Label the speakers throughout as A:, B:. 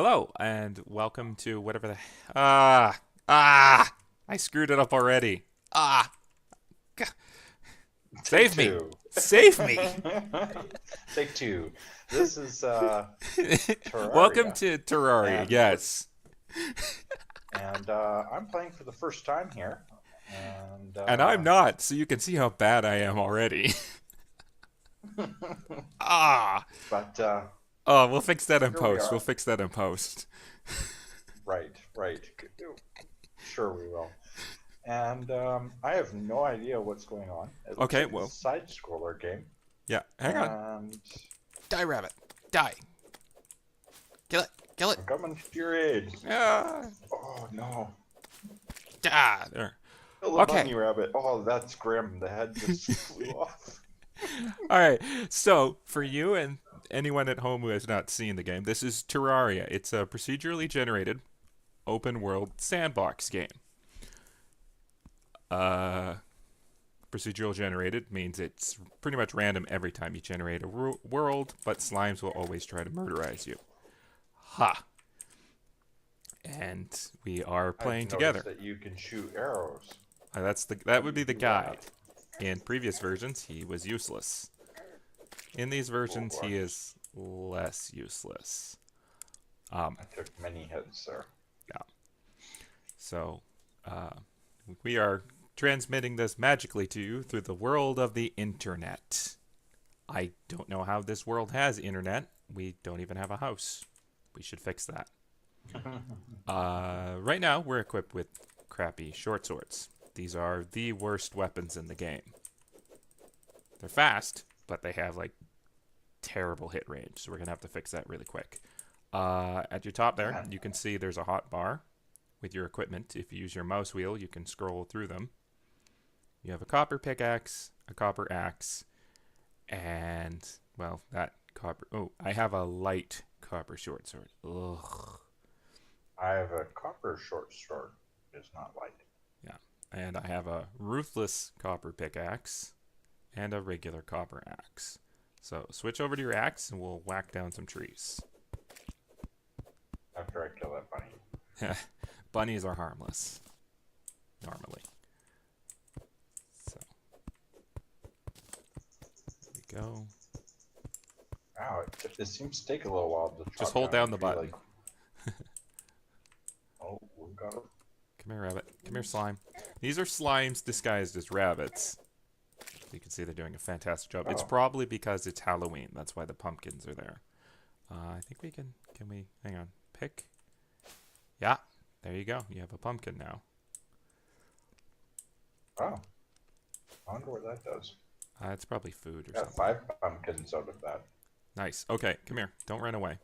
A: Hello and welcome to whatever the ah I screwed it up already. Ah, g-
B: Take
A: save me,
B: two.
A: save me.
B: Take two. This is
A: Welcome
B: Terraria,
A: to Terraria.
B: and
A: Yes,
B: I'm playing for the first time here, and
A: and I'm not, so you can see how bad I am already. ah,
B: but
A: oh, we'll fix that in
B: here we
A: post. We'll
B: are.
A: fix that in post.
B: Right, right. Sure, we will. And I have no idea what's going on. It looks
A: Okay,
B: like it's
A: well,
B: a side scroller game,
A: yeah. Hang on.
B: and
A: Die, rabbit. Die. Kill it. Kill it.
B: I'm coming to your aid.
A: Ah,
B: Oh no!
A: there.
B: Kill the
A: Okay.
B: bunny rabbit. Oh, that's grim. The head just flew off.
A: All right. So, for you and anyone at home who has not seen the game, this is Terraria. It's a procedurally generated open world sandbox game. Uh, Procedural generated means it's pretty much random every time you generate a world, but slimes will always try to murderize you. Ha! And we are
B: I've
A: playing
B: noticed
A: together.
B: that you can shoot arrows.
A: That
B: How do
A: would
B: you
A: be the
B: do
A: guide.
B: that?
A: In previous versions, he was useless. In these
B: Oh
A: versions,
B: boy,
A: he is less useless. Um,
B: I took many hits there.
A: yeah. So, uh, we are transmitting this magically to you through the world of the internet. I don't know how this world has internet. We don't even have a house. We should fix that. Right now, we're equipped with crappy short swords. These are the worst weapons in the game. They're fast, but they have like terrible hit range. So we're gonna have to fix that really quick. At your top there,
B: Man,
A: you can see there's a hot bar with your equipment. If you use your mouse wheel, you can scroll through them. You have a copper pickaxe, a copper axe, and well, that copper. Oh, I have a light copper short sword. Ugh.
B: I have a copper short sword. It's not light.
A: Yeah, and I have a ruthless copper pickaxe and a regular copper axe. So switch over to your axe, and we'll whack down some trees.
B: After I kill that bunny.
A: Bunnies are harmless normally. So here we go.
B: Wow, it seems to take a little while to
A: Just
B: chop
A: hold
B: down a
A: down the
B: tree.
A: button.
B: Like, oh, we got it.
A: Come here, rabbit. Come here, slime. These are slimes disguised as rabbits. You can see they're doing a fantastic job. It's
B: Oh,
A: probably because it's Halloween. That's why the pumpkins are there. I think we can. Can we? Hang on. Pick. Yeah. There you go. You have a pumpkin now.
B: wow. I wonder what that does.
A: It's probably food or
B: Got
A: something.
B: 5 pumpkins out of that.
A: Nice. Okay, come here. Don't run away.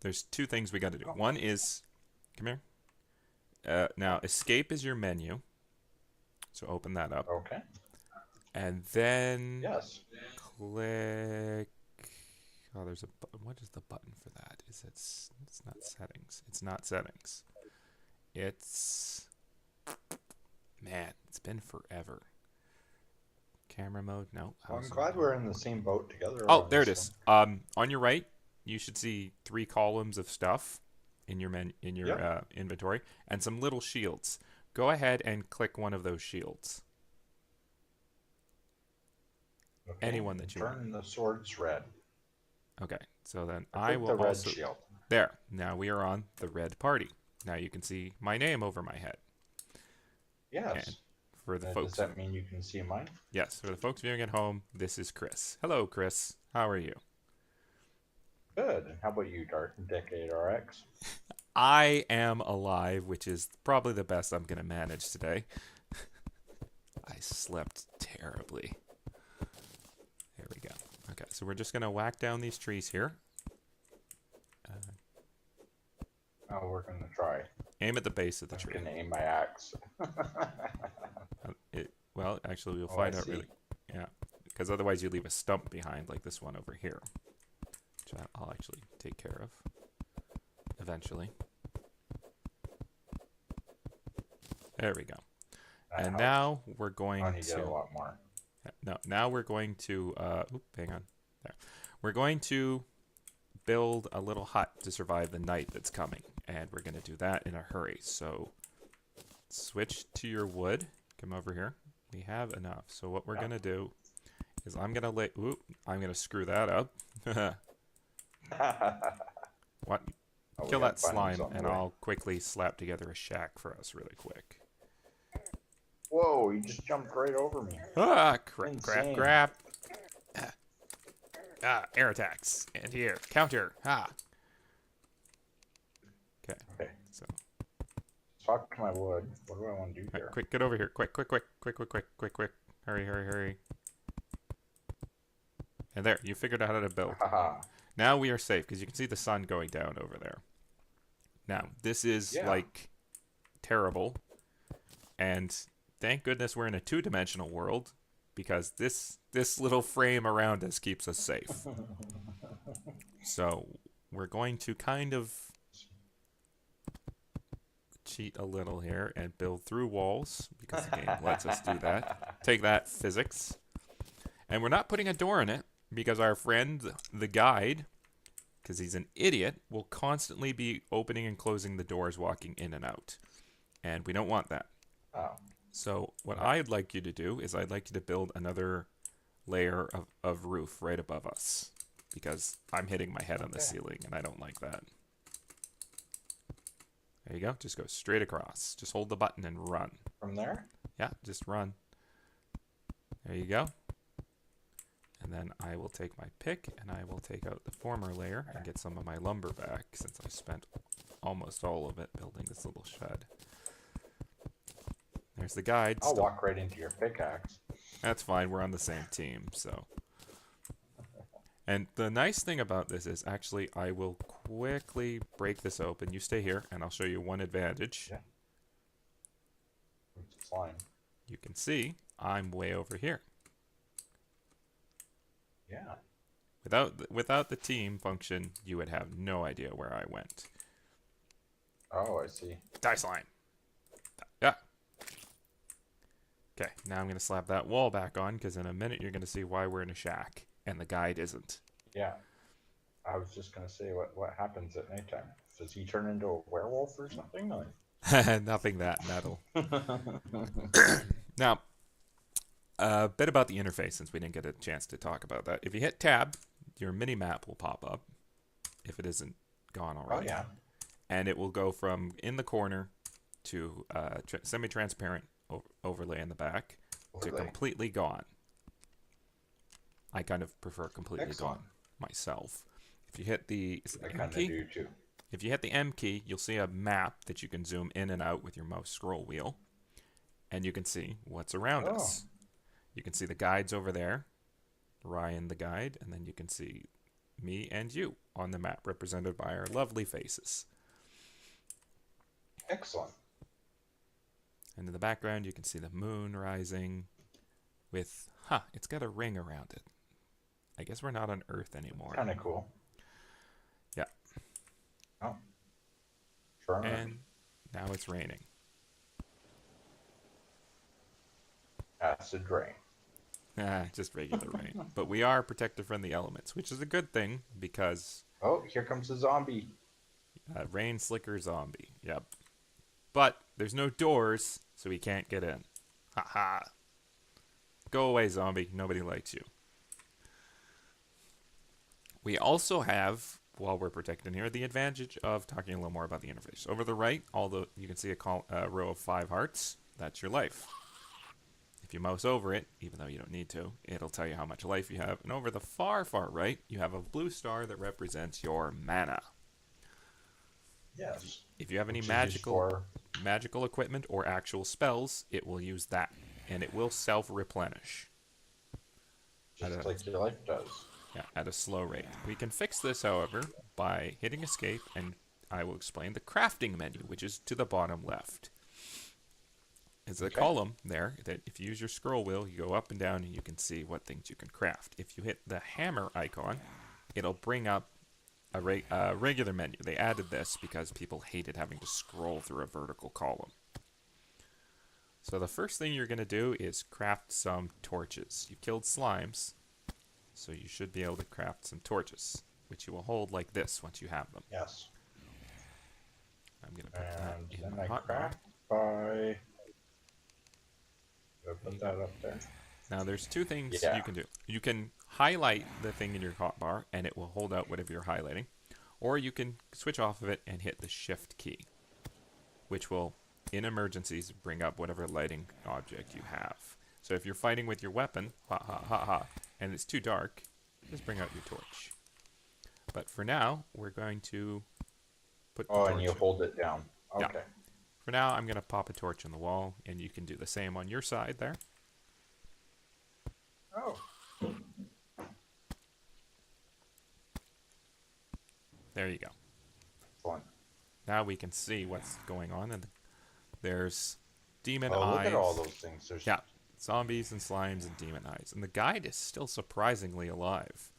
A: There's two things we got to do.
B: Oh,
A: One is, come here. Now, escape is your menu. So open that up.
B: okay.
A: And then
B: Yes.
A: click. Oh, there's a button. What is the button for that? Is it? It's not settings. It's not settings. It's. Man, it's been forever. Camera mode? No.
B: Well, I'm
A: House
B: glad
A: mode.
B: we're in the same boat together
A: Oh,
B: on
A: there it
B: this one.
A: is. On your right, you should see three columns of stuff in your
B: Yep.
A: inventory, and some little shields. Go ahead and click one of those shields.
B: Okay.
A: Anyone that you want.
B: Turn the swords red.
A: Okay. So then
B: I
A: I
B: click
A: will
B: the red
A: also.
B: shield.
A: There. Now we are on the red party. Now you can see my name over my head. And
B: Yes.
A: for the
B: Does
A: folks,
B: that mean you can see mine?
A: yes, for the folks viewing at home, this is Chris. Hello, Chris. How are you?
B: Good. And how about you, Dark Decade RX?
A: I am alive, which is probably the best I'm going to manage today. I slept terribly. There we go. Okay, so we're just going to whack down these trees here. Uh,
B: Oh, we're gonna try.
A: Aim at the base of the
B: I'm
A: tree.
B: gonna aim my axe.
A: Well, actually, we'll
B: Oh, I
A: find out
B: see.
A: really. Yeah, because otherwise you leave a stump behind like this one over here, which I'll actually take care of eventually. There we go.
B: That
A: And
B: helps.
A: now we're going
B: Oh, you get a
A: to.
B: lot more.
A: No, now we're going to. Hang on. There. We're going to build a little hut to survive the night that's coming. And we're going to do that in a hurry. So switch to your wood. Come over here. We have enough. So what we're going to do is I'm going to screw that up. What?
B: Oh,
A: Kill
B: we got
A: that
B: bunnies
A: slime,
B: on the
A: and
B: way.
A: I'll quickly slap together a shack for us really quick.
B: Whoa, you just jumped right over me.
A: Ah, crap,
B: Insane.
A: crap. Air attacks. And here, counter. Okay,
B: Okay,
A: so
B: talk to my wood. What do I want to do here?
A: quick, get over here. Quick. Hurry. And there, you figured out how to build.
B: Haha.
A: Now we are safe, because you can see the sun going down over there. Now, this is, like, terrible. And thank goodness we're in a two-dimensional world, because this little frame around us keeps us safe. So, we're going to kind of cheat a little here and build through walls, because the game lets us do that. Take that, physics. And we're not putting a door in it, because our friend, the guide, because he's an idiot, will constantly be opening and closing the doors, walking in and out. And we don't want that.
B: Oh.
A: So what I'd like you to do is I'd like you to build another layer of roof right above us, because I'm hitting my head on the ceiling, and I don't like that. There you go. Just go straight across. Just hold the button and run.
B: From there?
A: Yeah, just run. There you go. And then I will take my pick, and I will take out the former layer and get some of my lumber back, since I spent almost all of it building this little shed. There's the guide.
B: I'll walk right into your pickaxe.
A: That's fine. We're on the same team, so. And the nice thing about this is, actually, I will quickly break this open. You stay here, and I'll show you one advantage.
B: Yeah. It's slime.
A: You can see I'm way over here.
B: Yeah.
A: Without the team function, you would have no idea where I went.
B: Oh, I see.
A: Die slime. Yeah. Okay, now I'm going to slap that wall back on, because in a minute you're going to see why we're in a shack, and the guide isn't.
B: Yeah. I was just going to say, what happens at nighttime? Does he turn into a werewolf or something?
A: Nothing that metal. Now, a bit about the interface, since we didn't get a chance to talk about that. If you hit tab, your mini-map will pop up, if it isn't gone already.
B: Oh, yeah.
A: And it will go from in the corner to semi-transparent overlay in the back to completely gone. I kind of prefer completely gone myself. If you hit the M key,
B: do too.
A: if you hit the M key, you'll see a map that you can zoom in and out with your mouse scroll wheel, and you can see what's around us. You can see the guides over there, Ryan the guide, and then you can see me and you on the map, represented by our lovely faces.
B: Excellent.
A: And in the background, you can see the moon rising with, it's got a ring around it. I guess we're not on Earth anymore.
B: Kind of cool.
A: Yeah.
B: Oh. Sure enough.
A: And now it's raining.
B: Acid rain.
A: Just regular rain. But we are protected from the elements, which is a good thing, because...
B: Oh, here comes a zombie.
A: Rain slicker zombie. Yep. But there's no doors, so he can't get in. Ha. Go away, zombie. Nobody likes you. We also have, while we're protected here, the advantage of talking a little more about the interface. Over the right, you can see a row of 5 hearts. That's your life. If you mouse over it, even though you don't need to, it'll tell you how much life you have. And over the far, far right, you have a blue star that represents your mana.
B: Yes.
A: If you have any magical equipment or actual spells, it will use that, and it will self-replenish.
B: Just like your life does.
A: Yeah, at a slow rate. We can fix this, however, by hitting escape, and I will explain the crafting menu, which is to the bottom left. There's a column there that if you use your scroll wheel, you go up and down, and you can see what things you can craft. If you hit the hammer icon, it'll bring up a regular menu. They added this because people hated having to scroll through a vertical column. So the first thing you're going to do is craft some torches. You killed slimes, so you should be able to craft some torches. which you will hold like this once you have them.
B: Yes.
A: I'm going to put that
B: And
A: in
B: then
A: my
B: I
A: hotbar.
B: craft by. Do I
A: There
B: put
A: you
B: that
A: go.
B: up there?
A: Now there's two things
B: Yeah.
A: you can do. You can highlight the thing in your hotbar and it will hold out whatever you're highlighting. Or you can switch off of it and hit the shift key, which will, in emergencies, bring up whatever lighting object you have. So if you're fighting with your weapon, and it's too dark, just bring out your torch. But for now, we're going to put the
B: Oh,
A: torch.
B: and you hold it down.
A: Yeah.
B: Okay.
A: For now, I'm going to pop a torch on the wall, and you can do the same on your side there.
B: Oh.
A: There you go.
B: Fun.
A: Now we can see what's going on, and there's demon
B: Oh,
A: eyes.
B: look at all those things. There's
A: Yeah, zombies and slimes and demon eyes. And the guide is still surprisingly alive.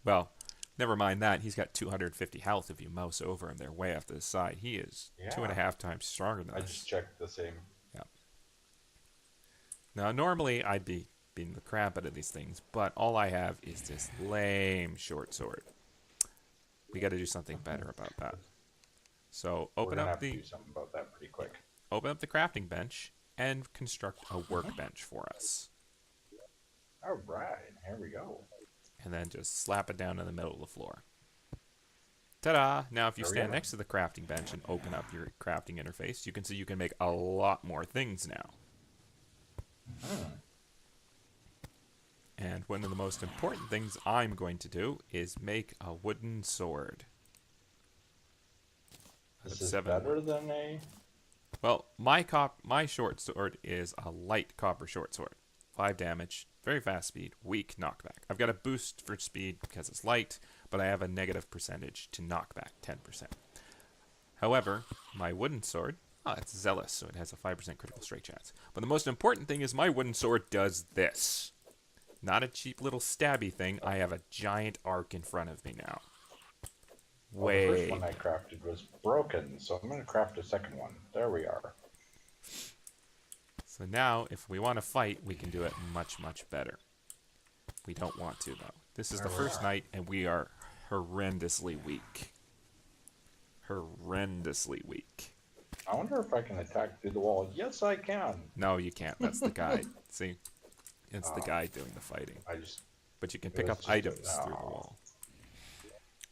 A: Well, never mind that. He's got 250 health if you mouse over him. They're way off to the side. He is 2.5 times stronger than
B: I
A: us.
B: just checked the same.
A: Yeah. Now, normally I'd be beating the crap out of these things, but all I have is this lame short sword. We got to do something better about that. So
B: We're gonna have to do something about that pretty quick.
A: Open up the crafting bench and construct a workbench for us.
B: All right, here we go.
A: And then just slap it down in the middle of the floor. Ta-da! Now if you
B: There we
A: stand
B: go.
A: next to the crafting bench and open up your crafting interface, you can see you can make a lot more things now. And one of the most important things I'm going to do is make a wooden sword.
B: This is better than a.
A: Well, my short sword is a light copper short sword. 5 damage, very fast speed, weak knockback. I've got a boost for speed because it's light, but I have a negative percentage to knockback, 10%. However, my wooden sword, it's zealous, so it has a 5% critical strike chance. But the most important thing is my wooden sword does this. Not a cheap little stabby thing. I have a giant arc in front of me now.
B: Well, the first one I crafted was broken, so I'm going to craft a second one. There we are.
A: So now, if we want to fight, we can do it much, much better. We don't want to, though. This is the first night, and we are horrendously weak. Horrendously weak.
B: I wonder if I can attack through the wall. Yes, I can.
A: No, you can't. That's the guide. See? It's the guide doing the fighting. But you can pick up items through the wall.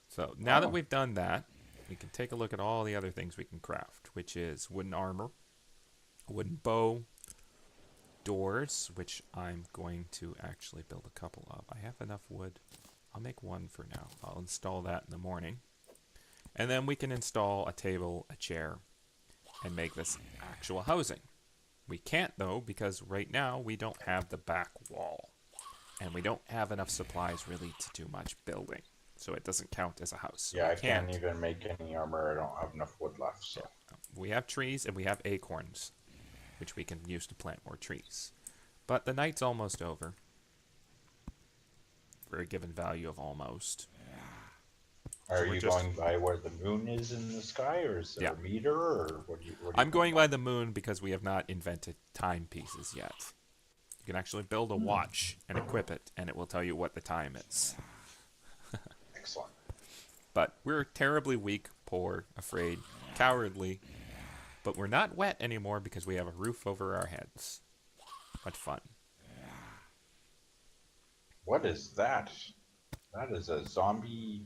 A: So now that we've done that, we can take a look at all the other things we can craft, which is wooden armor, a wooden bow, doors, which I'm going to actually build a couple of. I have enough wood. I'll make one for now. I'll install that in the morning. And then we can install a table, a chair, and make this actual housing. We can't, though, because right now we don't have the back wall. And we don't have enough supplies really to do much building. So it doesn't count as a house. So
B: yeah, I can't even make any armor. I don't have enough wood left. So
A: we have trees and we have acorns, which we can use to plant more trees. But the night's almost over. For a given value of almost.
B: Are you going by where the moon is in the sky, or is there a meter, or what do you
A: I'm going by the moon because we have not invented timepieces yet. You can actually build a watch and equip it, and it will tell you what the time is.
B: Excellent.
A: But we're terribly weak, poor, afraid, cowardly. But we're not wet anymore because we have a roof over our heads. What fun.
B: What is that? That is a zombie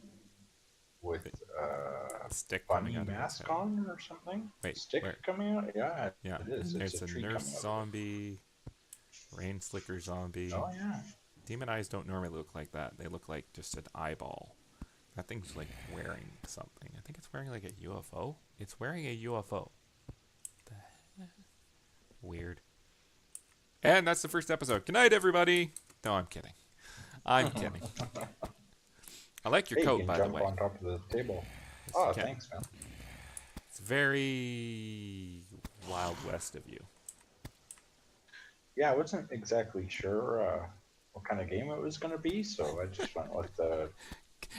B: with a
A: stick
B: bunny
A: coming out
B: mask on or something?
A: Wait,
B: stick coming out? Yeah,
A: yeah.
B: it is.
A: There's
B: It's
A: a
B: tree
A: nurse
B: coming out.
A: zombie, rain slicker zombie.
B: Oh, yeah.
A: Demon eyes don't normally look like that. They look like just an eyeball. That thing's like wearing something. I think it's wearing like a UFO. It's wearing a UFO. The heck? Weird. And that's the first episode. Good night, everybody. No, I'm kidding. I'm kidding. I like your coat, by the way.
B: Jump on top of the table.
A: Yes,
B: Oh, thanks, man.
A: It's very Wild West of you.
B: Yeah, I wasn't exactly sure what kind of game it was going to be, so I just went with the...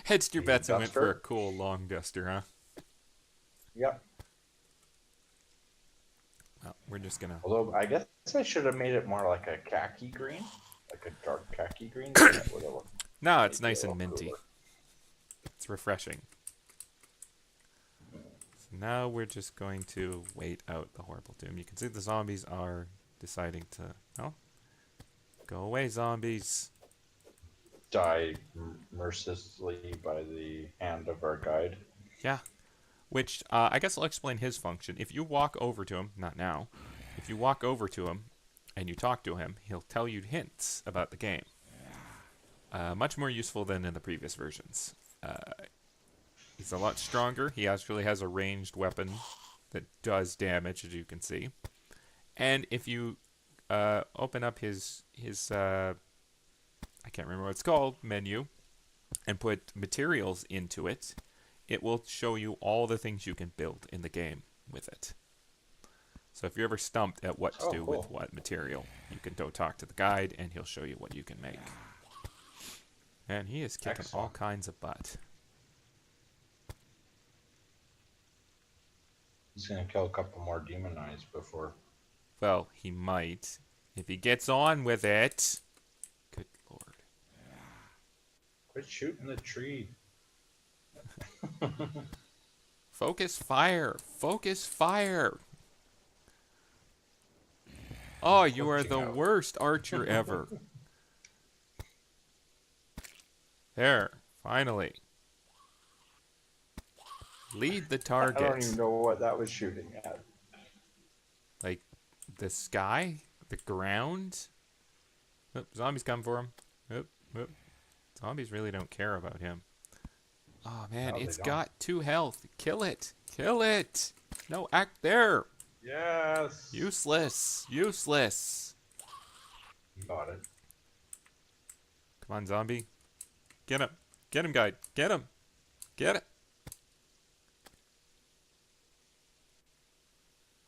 A: Hedged your bets and went for a cool long duster, huh?
B: Yep.
A: Well, we're just going to...
B: Although, I guess I should have made it more like a khaki green. Like a dark khaki green. That would have looked
A: No, it's
B: maybe
A: nice
B: a
A: and
B: little
A: minty.
B: cooler.
A: It's refreshing. So now we're just going to wait out the horrible doom. You can see the zombies are deciding to... Oh, go away, zombies.
B: Die mercilessly by the hand of our guide.
A: Yeah. Which, I guess I'll explain his function. If you walk over to him, not now, if you walk over to him and you talk to him, he'll tell you hints about the game. Much more useful than in the previous versions. He's a lot stronger. He actually has a ranged weapon that does damage, as you can see. And if you open up his I can't remember what it's called, menu, and put materials into it, it will show you all the things you can build in the game with it. So if you're ever stumped at what to do with what material, you can go talk to the guide and he'll show you what you can make. And he is kicking all kinds of butt.
B: He's gonna kill a couple more demon eyes before.
A: Well, he might. If he gets on with it. Good lord.
B: Quit shooting the tree.
A: Focus fire. Focus fire. Oh, you are the worst archer ever. There. Finally. Lead the target.
B: I don't even know what that was shooting at.
A: Like the sky? The ground? Oop, zombies come for him. Oop, oop. Zombies really don't care about him. Oh man,
B: No,
A: it's got 2 health. Kill it. Kill it. No, act there.
B: Yes.
A: Useless. Useless.
B: Got it.
A: Come on, zombie. Get him. Get him, guide. Get him. Get it.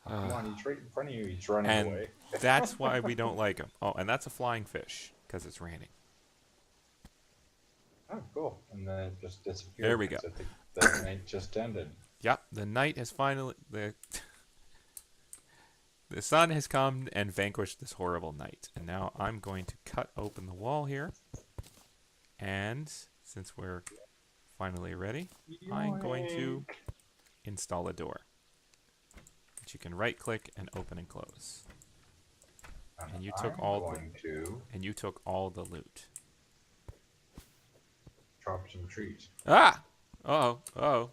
B: Come on, he's right in front of you. He's running
A: And
B: away.
A: that's why we don't like him. Oh, and that's a flying fish, because it's raining.
B: Oh, cool. And then it just disappeared.
A: There we go.
B: I think the night just ended.
A: Yep, the night has finally... The sun has come and vanquished this horrible night. And now I'm going to cut open the wall here. And since we're finally ready, I'm going to install a door. Which you can right click and open and close. And you took you took all the loot.
B: Chop some trees.
A: Ah! Uh-oh. Uh-oh.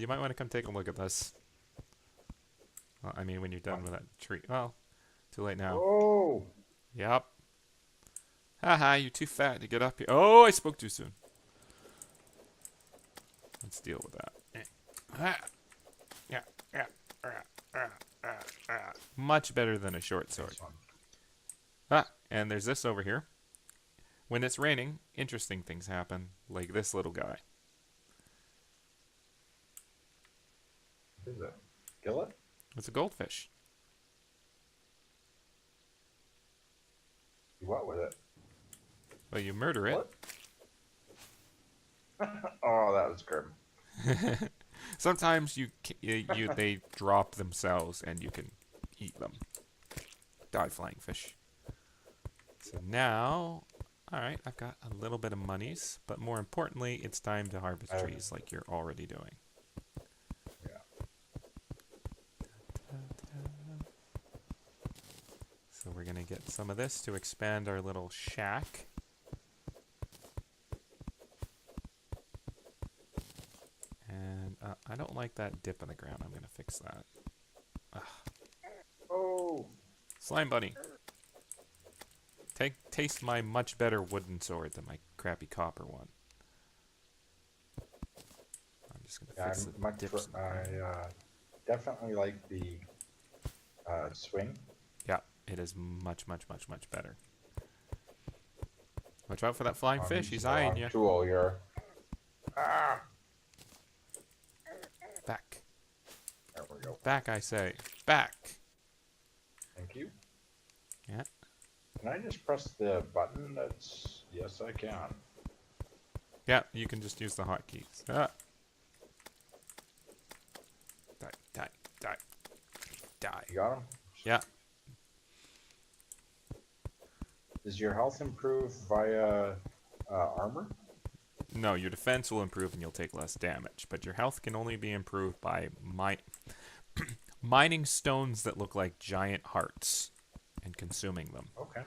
A: You might want to come take a look at this. Well, I mean, when you're done with that tree. Well, too late now.
B: Oh!
A: Yep. Haha, you're too fat to get up here. Oh, I spoke too soon. Let's deal with that. Much better than a short sword. Ah, and there's this over here. When it's raining, interesting things happen, like this little guy.
B: What is it? Kill it?
A: It's a goldfish.
B: You what with it?
A: Well, you murder it.
B: Oh, that was grim.
A: Sometimes they drop themselves and you can eat them. Die, flying fish. So now, all right, I've got a little bit of monies, but more importantly, it's time to harvest trees like you're already doing.
B: Yeah.
A: So we're gonna get some of this to expand our little shack. And I don't like that dip in the ground. I'm gonna fix that. Ugh.
B: Oh!
A: Slime bunny. Taste my much better wooden sword than my crappy copper one. I'm just gonna fix the dips.
B: I definitely like the swing.
A: Yeah, it is much, much, much, much better. Watch out for that flying fish. He's eyeing you.
B: Tool here. Ah!
A: Back.
B: There we go.
A: Back, I say. Back.
B: Thank you.
A: Yeah.
B: Can I just press the button? That's... Yes, I can.
A: Yeah, you can just use the hotkeys. Ah. Die, die, die, die.
B: You got him?
A: Yeah.
B: Does your health improve via Armor?
A: No, your defense will improve and you'll take less damage, but your health can only be improved by mining stones that look like giant hearts and consuming them.
B: Okay.